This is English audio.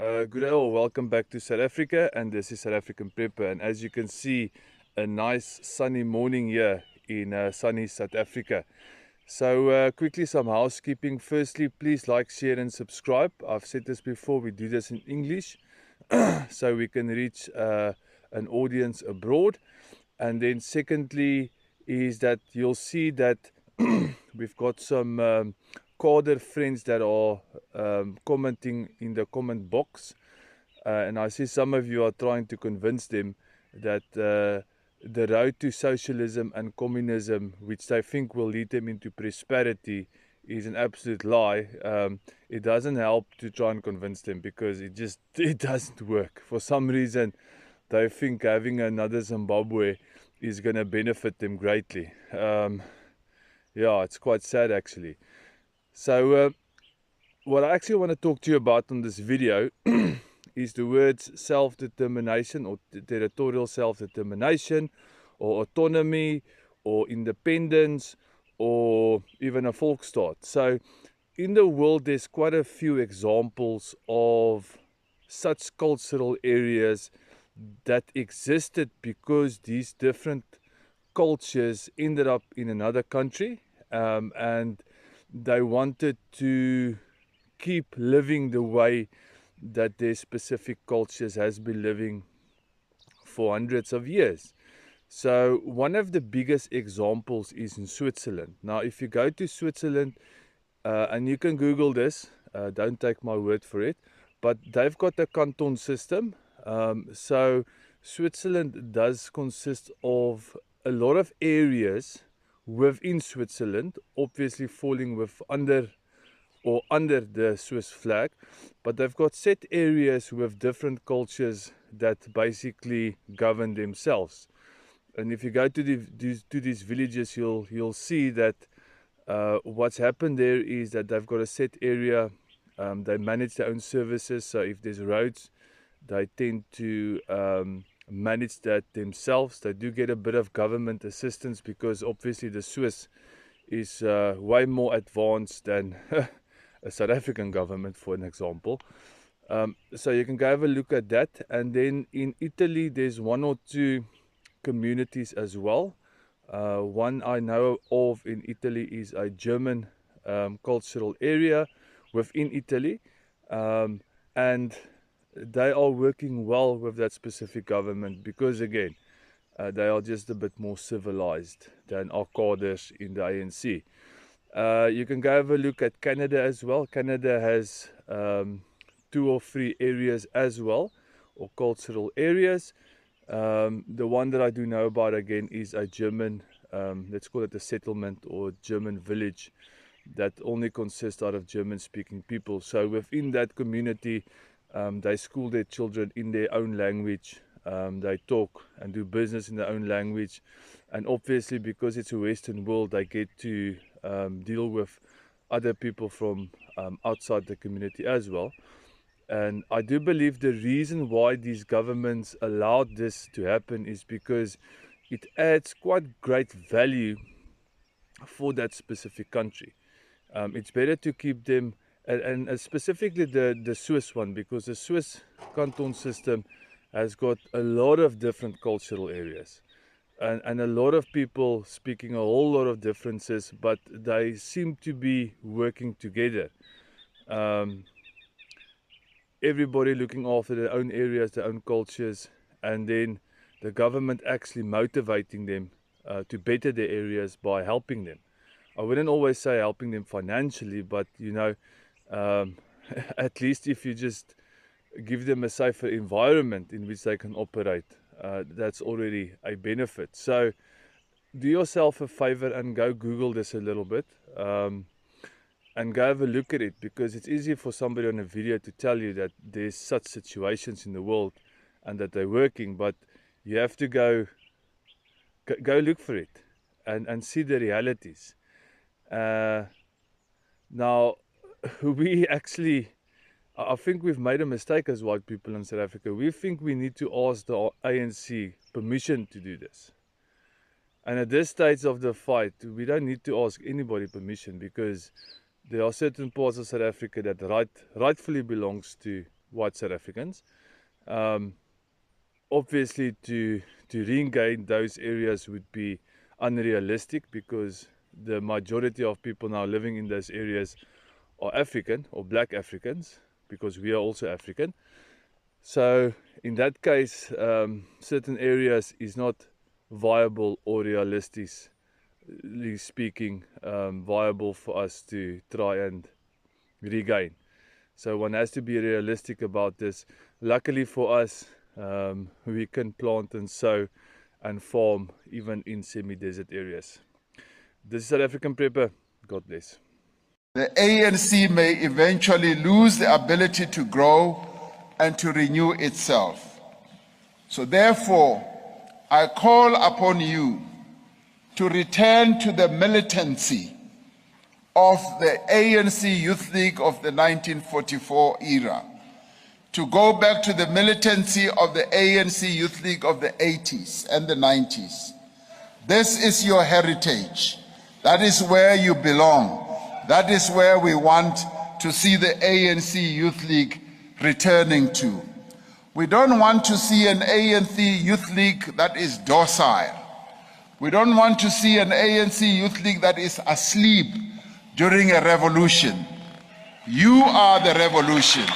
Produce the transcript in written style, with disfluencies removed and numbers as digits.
Good day all, welcome back to South Africa, and this is South African Prepper. And as you can see, a nice sunny morning here in sunny South Africa. So quickly some housekeeping. Firstly, please like, share and subscribe. I've said this before, we do this in English so we can reach an audience abroad. And then secondly is that you'll see that we've got some Kader friends that are commenting in the comment box, and I see some of you are trying to convince them that the road to socialism and communism, which they think will lead them into prosperity, is an absolute lie. It doesn't help to try and convince them, because it doesn't work. For some reason, they think having another Zimbabwe is going to benefit them greatly. Yeah, it's quite sad actually. So what I actually want to talk to you about on this video is the words self-determination, or territorial self-determination, or autonomy, or independence, or even a Volksstaat. So in the world, there's quite a few examples of such cultural areas that existed because these different cultures ended up in another country, and they wanted to keep living the way that their specific cultures has been living for hundreds of years. So one of the biggest examples is in Switzerland. Now, if you go to Switzerland, and you can Google this, don't take my word for it, but they've got a canton system. So Switzerland does consist of a lot of areas within Switzerland, obviously falling under the Swiss flag, but they've got set areas with different cultures that basically govern themselves. And if you go to these villages, you'll see that what's happened there is that they've got a set area. They manage their own services. So if there's roads, they tend to manage that themselves. They do get a bit of government assistance, because obviously the Swiss is way more advanced than a South African government, for an example. So you can go have a look at that. And then in Italy, there's one or two communities as well. One I know of in Italy is a German cultural area within Italy, and they are working well with that specific government, because again, they are just a bit more civilized than our cadres in the ANC. You can go have a look at Canada as well. Canada has 2 or 3 areas as well, or cultural areas. The one that I do know about again is a German, let's call it a settlement or German village, that only consists out of German speaking people. So within that community, they school their children in their own language. They talk and do business in their own language. And obviously, because it's a Western world, they get to deal with other people from outside the community as well. And I do believe the reason why these governments allowed this to happen is because it adds quite great value for that specific country. It's better to keep them, and specifically the Swiss one, because the Swiss canton system has got a lot of different cultural areas, and a lot of people speaking a whole lot of differences, but they seem to be working together. Everybody looking after their own areas, their own cultures, and then the government actually motivating them to better their areas by helping them. I wouldn't always say helping them financially, but at least if you just give them a safer environment in which they can operate, that's already a benefit. So do yourself a favor and go Google this a little bit, and go have a look at it, because it's easy for somebody on a video to tell you that there's such situations in the world and that they're working, but you have to go look for it and see the realities. Now, we actually, I think we've made a mistake as white people in South Africa. We think we need to ask the ANC permission to do this. And at this stage of the fight, we don't need to ask anybody permission, because there are certain parts of South Africa that rightfully belongs to white South Africans. Obviously, to regain those areas would be unrealistic because the majority of people now living in those areas are African or black Africans, because we are also African. So in that case, certain areas is not viable or realistically speaking viable for us to try and regain. So one has to be realistic about this. Luckily for us, we can plant and sow and farm even in semi-desert areas. This is South African Prepper. God bless. The ANC may eventually lose the ability to grow and to renew itself. So therefore, I call upon you to return to the militancy of the ANC Youth League of the 1944 era, to go back to the militancy of the ANC Youth League of the 80s and the 90s. This is your heritage. That is where you belong. That is where we want to see the ANC Youth League returning to. We don't want to see an ANC Youth League that is docile. We don't want to see an ANC Youth League that is asleep during a revolution. You are the revolution.